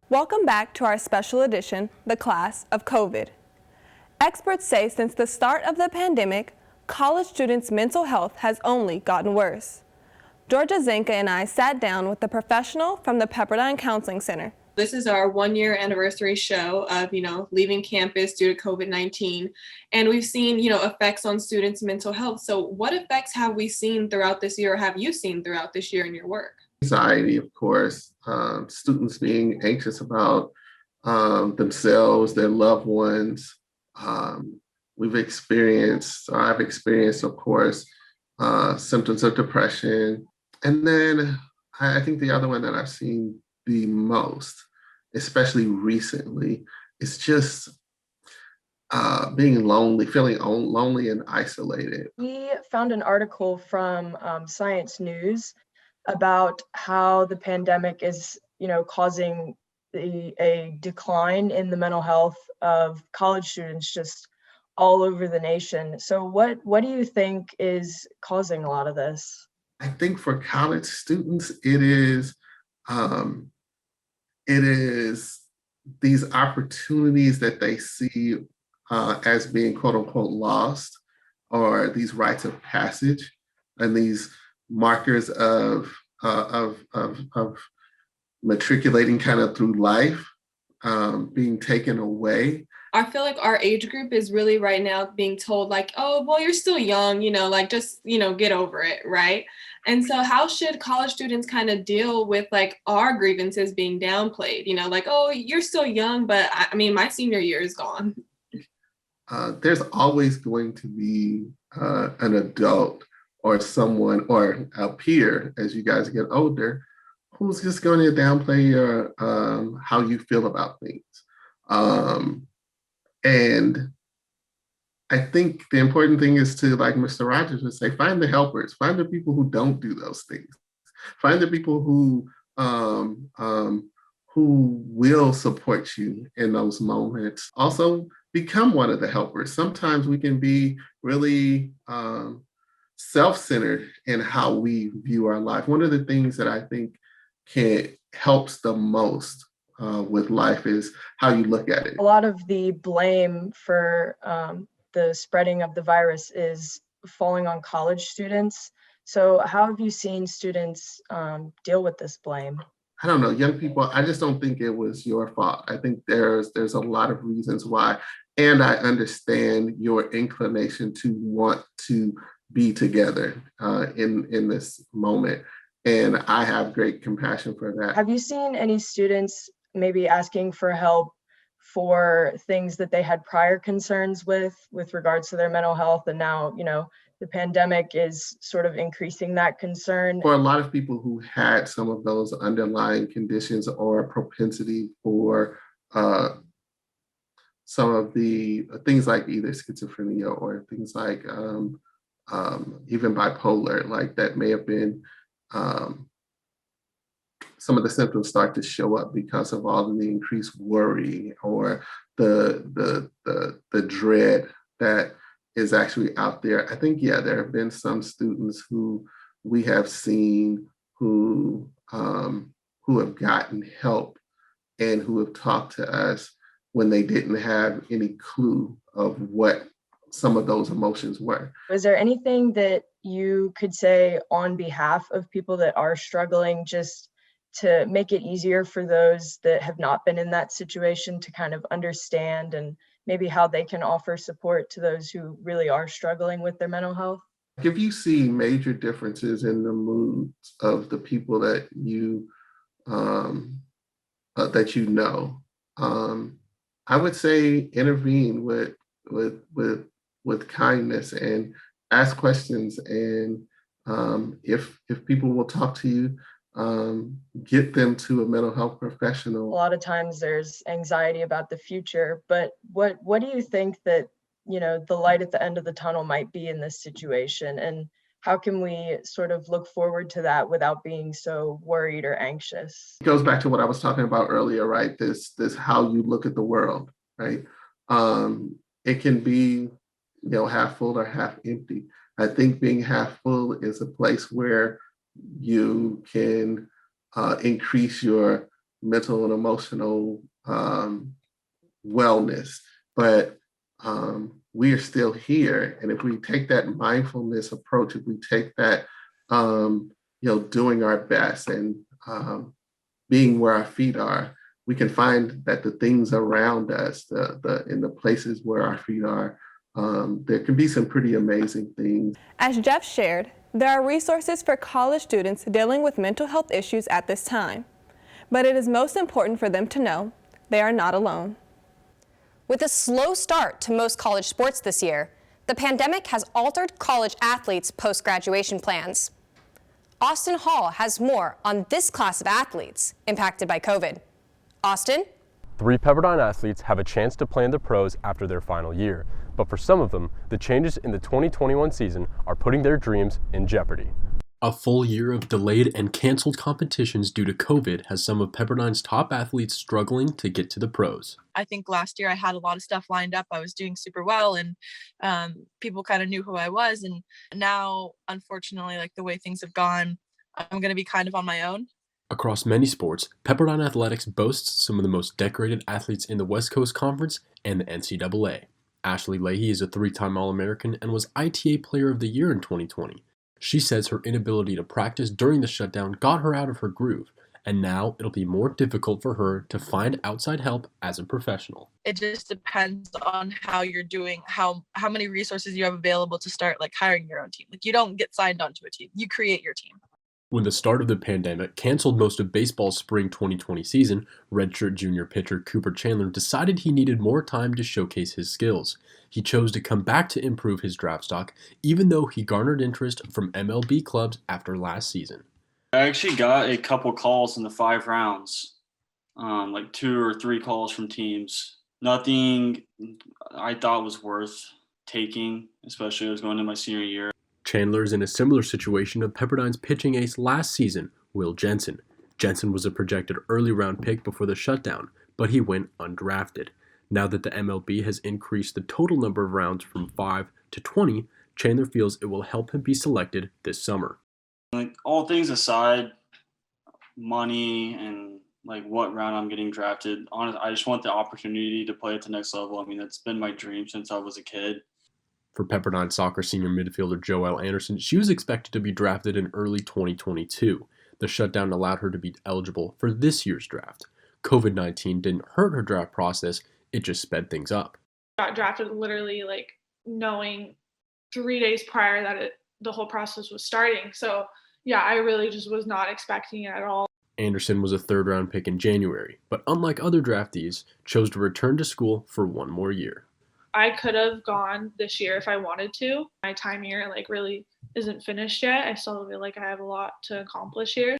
Welcome back to our special edition, The Class of COVID. Experts say since the start of the pandemic, college students' mental health has only gotten worse. Georgia Zenka and I sat down with a professional from the Pepperdine Counseling Center. This is our 1-year anniversary show of, leaving campus due to COVID-19. And we've seen, effects on students' mental health. So what effects have we seen throughout this year, or have you seen throughout this year in your work? Anxiety, of course, students being anxious about themselves, their loved ones. I've experienced, of course, symptoms of depression. And then I think the other one that I've seen the most, especially recently, is just being lonely, feeling lonely and isolated. We found an article from Science News about how the pandemic is, causing a decline in the mental health of college students just all over the nation. So what do you think is causing a lot of this? I think for college students, it is these opportunities that they see as being quote unquote lost, or these rites of passage and these markers of matriculating kind of through life being taken away. I feel like our age group is really right now being told like, oh, well, you're still young, just, get over it, right? And so how should college students kind of deal with like our grievances being downplayed, like, oh, you're still young, but my senior year is gone. There's always going to be an adult or someone or a peer as you guys get older who's just going to downplay your how you feel about things. And I think the important thing is to, like Mr. Rogers would say, find the helpers, find the people who don't do those things, find the people who will support you in those moments. Also, become one of the helpers. Sometimes we can be really self-centered in how we view our life. One of the things that I think helps the most with life is how you look at it. A lot of the blame for the spreading of the virus is falling on college students. So how have you seen students deal with this blame? I don't know, young people, I just don't think it was your fault. I think there's a lot of reasons why. And I understand your inclination to want to be together in this moment. And I have great compassion for that. Have you seen any students maybe asking for help for things that they had prior concerns with regards to their mental health, and now, the pandemic is sort of increasing that concern? For a lot of people who had some of those underlying conditions or propensity for some of the things like either schizophrenia or things like even bipolar, like that may have been some of the symptoms start to show up because of all of the increased worry or the dread that is actually out there. I think, there have been some students who we have seen who have gotten help and who have talked to us when they didn't have any clue of what some of those emotions were. Is there anything that you could say on behalf of people that are struggling, just to make it easier for those that have not been in that situation to kind of understand, and maybe how they can offer support to those who really are struggling with their mental health? If you see major differences in the moods of the people that you I would say intervene with kindness and ask questions, and if people will talk to you, get them to a mental health professional. A lot of times there's anxiety about the future, but what do you think that, the light at the end of the tunnel might be in this situation, and how can we sort of look forward to that without being so worried or anxious? It goes back to what I was talking about earlier, right? This how you look at the world, right? It can be, half full or half empty. I think being half full is a place where you can increase your mental and emotional wellness, but we are still here. And if we take that mindfulness approach, if we take that, doing our best and being where our feet are, we can find that the things around us, in the places where our feet are, there can be some pretty amazing things. As Jeff shared, there are resources for college students dealing with mental health issues at this time, but it is most important for them to know they are not alone. With a slow start to most college sports this year, the pandemic has altered college athletes' post-graduation plans. Austin Hall has more on this class of athletes impacted by COVID. Austin? 3 Pepperdine athletes have a chance to play in the pros after their final year, but for some of them, the changes in the 2021 season are putting their dreams in jeopardy. A full year of delayed and canceled competitions due to COVID has some of Pepperdine's top athletes struggling to get to the pros. I think last year I had a lot of stuff lined up. I was doing super well, and people kind of knew who I was. And now, unfortunately, like the way things have gone, I'm going to be kind of on my own. Across many sports, Pepperdine Athletics boasts some of the most decorated athletes in the West Coast Conference and the NCAA. Ashley Leahy is a 3-time All-American and was ITA Player of the Year in 2020. She says her inability to practice during the shutdown got her out of her groove, and now it'll be more difficult for her to find outside help as a professional. It just depends on how you're doing, how many resources you have available to start like hiring your own team. Like you don't get signed onto a team, you create your team. When the start of the pandemic canceled most of baseball's spring 2020 season, redshirt junior pitcher Cooper Chandler decided he needed more time to showcase his skills. He chose to come back to improve his draft stock, even though he garnered interest from MLB clubs after last season. I actually got a couple calls in the 5 rounds, like 2 or 3 calls from teams. Nothing I thought was worth taking, especially I was going into my senior year. Chandler's in a similar situation of Pepperdine's pitching ace last season, Will Jensen. Jensen was a projected early round pick before the shutdown, but he went undrafted. Now that the MLB has increased the total number of rounds from 5 to 20, Chandler feels it will help him be selected this summer. Like, all things aside, money and like what round I'm getting drafted, honestly, I just want the opportunity to play at the next level. I mean, that's been my dream since I was a kid. For Pepperdine soccer senior midfielder Joelle Anderson, she was expected to be drafted in early 2022. The shutdown allowed her to be eligible for this year's draft. COVID-19 didn't hurt her draft process, it just sped things up. Got drafted literally like knowing 3 days prior that the whole process was starting. So yeah, I really just was not expecting it at all. Anderson was a third-round pick in January, but unlike other draftees, chose to return to school for one more year. I could have gone this year if I wanted to. My time here like really isn't finished yet. I still feel like I have a lot to accomplish here.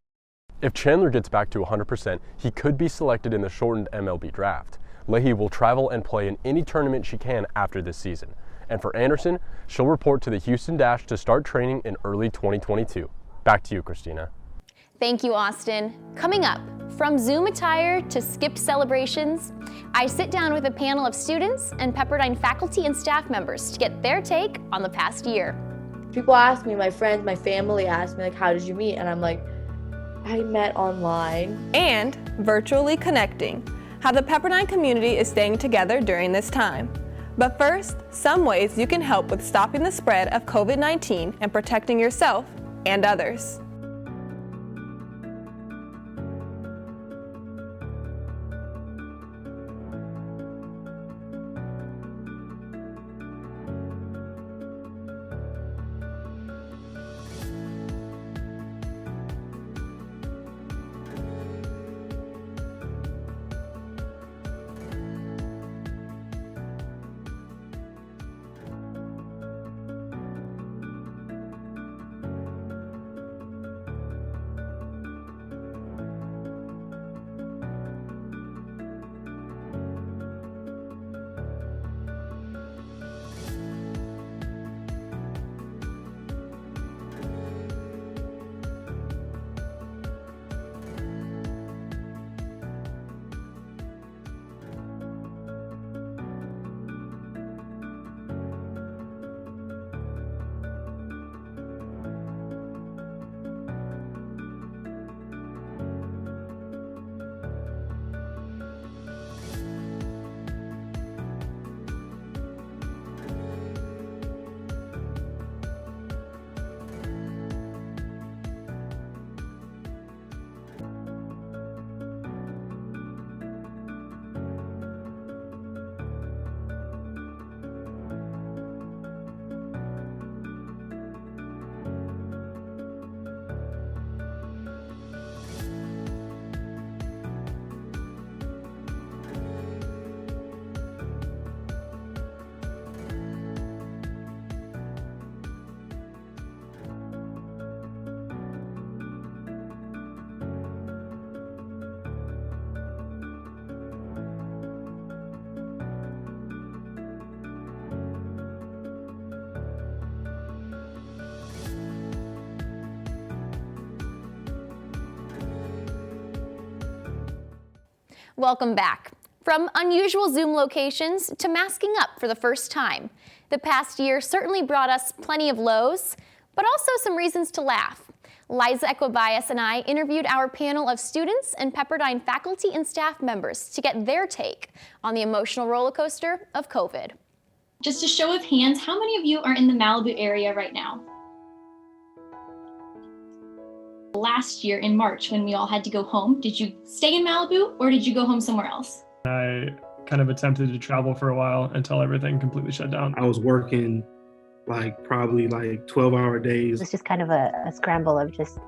If Chandler gets back to 100%, he could be selected in the shortened MLB draft. Leahy will travel and play in any tournament she can after this season. And for Anderson, she'll report to the Houston Dash to start training in early 2022. Back to you, Christina. Thank you, Austin. Coming up, from Zoom attire to skip celebrations, I sit down with a panel of students and Pepperdine faculty and staff members to get their take on the past year. People ask me, my friends, my family ask me, like, how did you meet? And I'm like, I met online. And virtually connecting, how the Pepperdine community is staying together during this time. But first, some ways you can help with stopping the spread of COVID-19 and protecting yourself and others. Welcome back. From unusual Zoom locations to masking up for the first time, the past year certainly brought us plenty of lows, but also some reasons to laugh. Liza Equibias and I interviewed our panel of students and Pepperdine faculty and staff members to get their take on the emotional roller coaster of COVID. Just a show of hands, how many of you are in the Malibu area right now? Last year in March, when we all had to go home, did you stay in Malibu or did you go home somewhere else? I kind of attempted to travel for a while until everything completely shut down. I was working probably 12-hour days. It's just kind of a scramble of just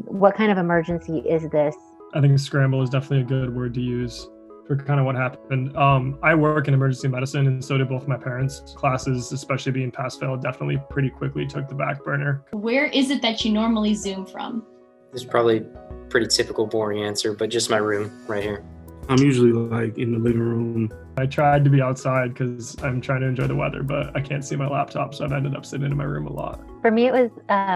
what kind of emergency is this? I think scramble is definitely a good word to use for kind of what happened. I work in emergency medicine, and so did both my parents. Classes, especially being pass-fail, definitely pretty quickly took the back burner. Where is it that you normally Zoom from? This is probably a pretty typical boring answer, but just my room right here. I'm usually like in the living room. I tried to be outside because I'm trying to enjoy the weather, but I can't see my laptop, so I've ended up sitting in my room a lot. For me, it was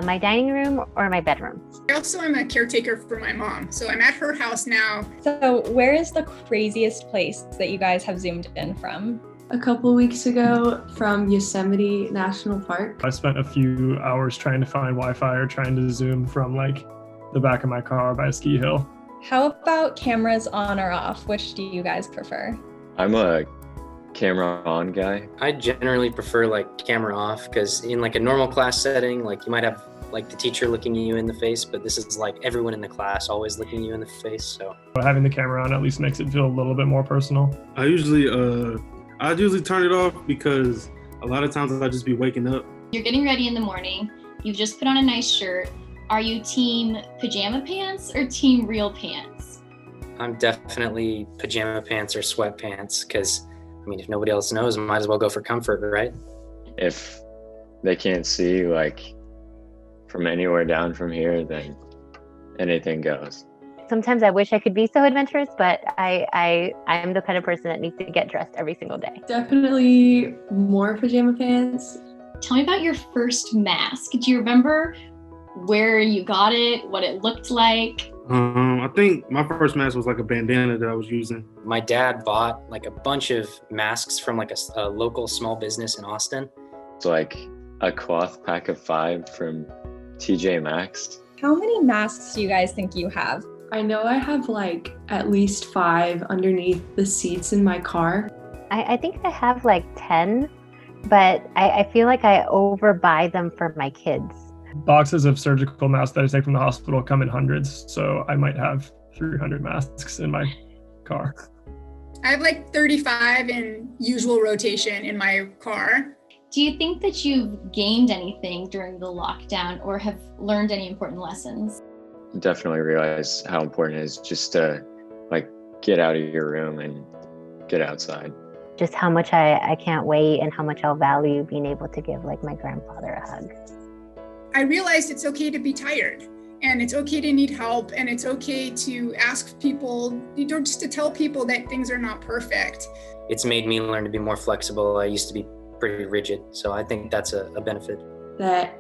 my dining room or my bedroom. I also am a caretaker for my mom, so I'm at her house now. So where is the craziest place that you guys have Zoomed in from? A couple of weeks ago from Yosemite National Park. I spent a few hours trying to find Wi-Fi or trying to Zoom from like the back of my car by a ski hill. How about cameras on or off? Which do you guys prefer? I'm a camera on guy. I generally prefer like camera off because in like a normal class setting, like you might have like the teacher looking you in the face, but this is like everyone in the class always looking you in the face. So having the camera on at least makes it feel a little bit more personal. I usually turn it off because a lot of times I just be waking up. You're getting ready in the morning. You've just put on a nice shirt. Are you team pajama pants or team real pants? I'm definitely pajama pants or sweatpants because, I mean, if nobody else knows, might as well go for comfort, right? If they can't see like from anywhere down from here, then anything goes. Sometimes I wish I could be so adventurous, but I'm the kind of person that needs to get dressed every single day. Definitely more pajama pants. Tell me about your first mask. Do you remember where you got it, what it looked like? I think my first mask was like a bandana that I was using. My dad bought like a bunch of masks from like a local small business in Austin. It's like a cloth pack of 5 from TJ Maxx. How many masks do you guys think you have? I know I have like at least 5 underneath the seats in my car. I think I have like 10, but I feel like I overbuy them for my kids. Boxes of surgical masks that I take from the hospital come in hundreds, so I might have 300 masks in my car. I have like 35 in usual rotation in my car. Do you think that you've gained anything during the lockdown or have learned any important lessons? Definitely realize how important it is just to like get out of your room and get outside. Just how much I can't wait and how much I'll value being able to give like my grandfather a hug. I realized it's okay to be tired and it's okay to need help and it's okay to ask people, just to tell people that things are not perfect. It's made me learn to be more flexible. I used to be pretty rigid, so I think that's a benefit. That,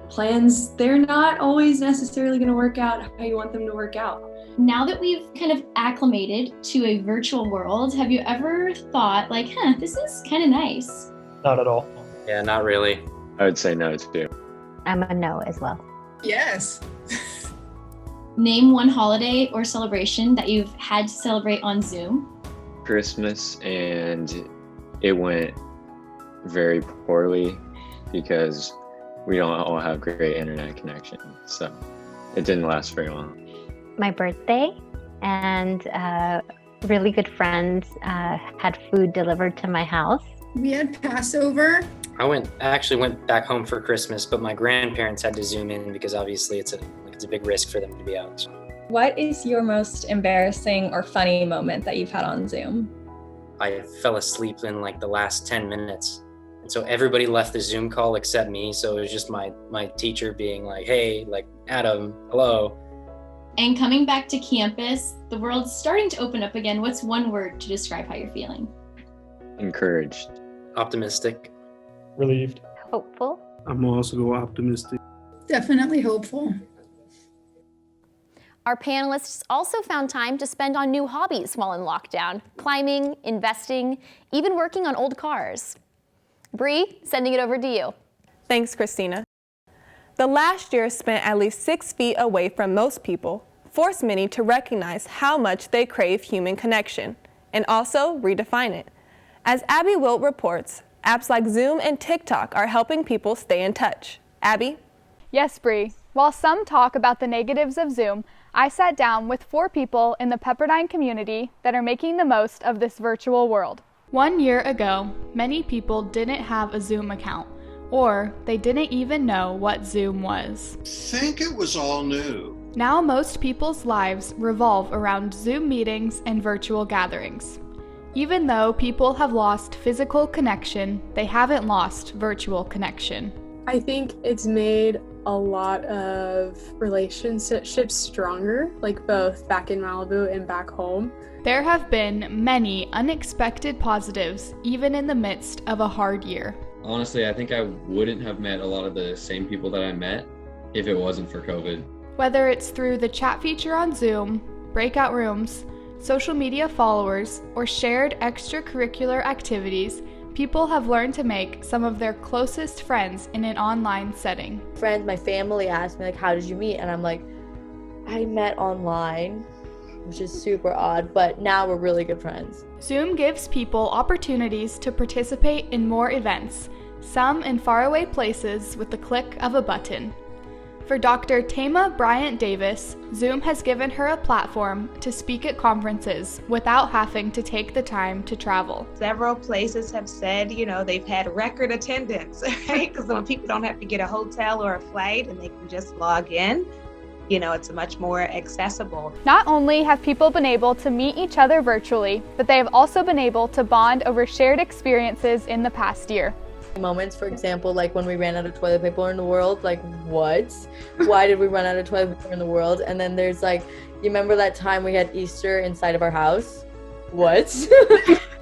plans, they're not always necessarily going to work out how you want them to work out. Now that we've kind of acclimated to a virtual world, have you ever thought like, this is kind of nice? Not at all. Yeah, not really. I would say no too. I'm a no as well. Yes. Name one holiday or celebration that you've had to celebrate on Zoom. Christmas, and it went very poorly because we don't all have great internet connection, so it didn't last very long. My birthday, and really good friends had food delivered to my house. We had Passover. I actually went back home for Christmas, but my grandparents had to Zoom in because obviously it's a big risk for them to be out. So. What is your most embarrassing or funny moment that you've had on Zoom? I fell asleep in like the last 10 minutes. And so everybody left the Zoom call except me. So it was just my teacher being like, hey, like Adam, hello. And coming back to campus, the world's starting to open up again. What's one word to describe how you're feeling? Encouraged. Optimistic. Relieved. Hopeful. I'm also optimistic. Definitely hopeful. Our panelists also found time to spend on new hobbies while in lockdown, climbing, investing, even working on old cars. Bree, sending it over to you. Thanks, Christina. The last year spent at least 6 feet away from most people forced many to recognize how much they crave human connection and also redefine it. As Abby Wilt reports, apps like Zoom and TikTok are helping people stay in touch. Abby? Yes, Bree. While some talk about the negatives of Zoom, I sat down with 4 people in the Pepperdine community that are making the most of this virtual world. 1 year ago, many people didn't have a Zoom account, or they didn't even know what Zoom was. I think it was all new. Now most people's lives revolve around Zoom meetings and virtual gatherings. Even though people have lost physical connection, they haven't lost virtual connection. I think it's made a lot of relationships stronger, like both back in Malibu and back home. There have been many unexpected positives, even in the midst of a hard year. Honestly, I think I wouldn't have met a lot of the same people that I met if it wasn't for COVID. Whether it's through the chat feature on Zoom, breakout rooms, social media followers, or shared extracurricular activities, people have learned to make some of their closest friends in an online setting. Friends, my family asked me, like, how did you meet? And I'm like, I met online, which is super odd, but now we're really good friends. Zoom gives people opportunities to participate in more events, some in faraway places with the click of a button. For Dr. Tama Bryant Davis, Zoom has given her a platform to speak at conferences without having to take the time to travel. Several places have said, they've had record attendance, right? Because when people don't have to get a hotel or a flight and they can just log in, it's much more accessible. Not only have people been able to meet each other virtually, but they have also been able to bond over shared experiences in the past year. Moments, for example, like when we ran out of toilet paper in the world, like what? Why did we run out of toilet paper in the world? And then there's like, you remember that time we had Easter inside of our house? What?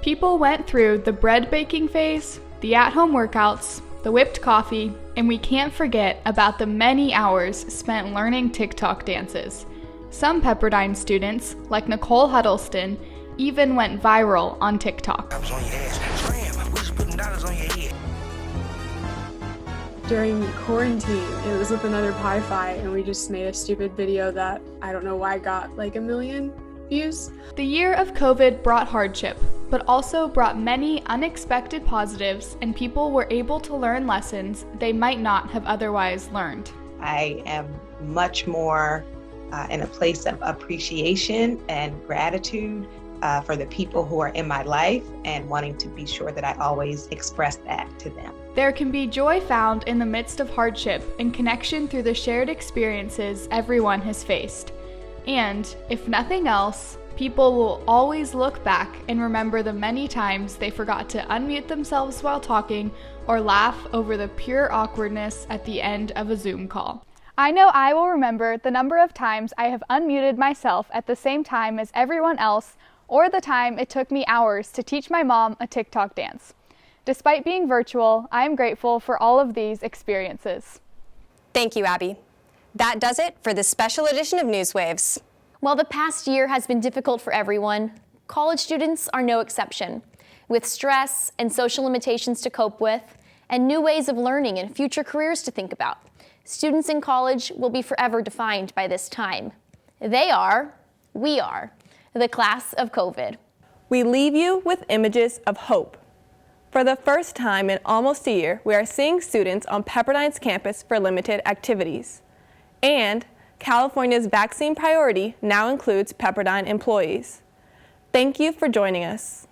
People went through the bread baking phase, the at-home workouts, the whipped coffee, and we can't forget about the many hours spent learning TikTok dances. Some Pepperdine students, like Nicole Huddleston, even went viral on TikTok. During quarantine, it was with another Pi Fi, and we just made a stupid video that I don't know why got like 1 million views. The year of COVID brought hardship, but also brought many unexpected positives, and people were able to learn lessons they might not have otherwise learned. I am much more in a place of appreciation and gratitude for the people who are in my life, and wanting to be sure that I always express that to them. There can be joy found in the midst of hardship and connection through the shared experiences everyone has faced. And, if nothing else, people will always look back and remember the many times they forgot to unmute themselves while talking or laugh over the pure awkwardness at the end of a Zoom call. I know I will remember the number of times I have unmuted myself at the same time as everyone else, or the time it took me hours to teach my mom a TikTok dance. Despite being virtual, I am grateful for all of these experiences. Thank you, Abby. That does it for this special edition of NewsWaves. While the past year has been difficult for everyone, college students are no exception. With stress and social limitations to cope with, and new ways of learning and future careers to think about, students in college will be forever defined by this time. We are, the class of COVID. We leave you with images of hope. For the first time in almost a year, we are seeing students on Pepperdine's campus for limited activities. And California's vaccine priority now includes Pepperdine employees. Thank you for joining us.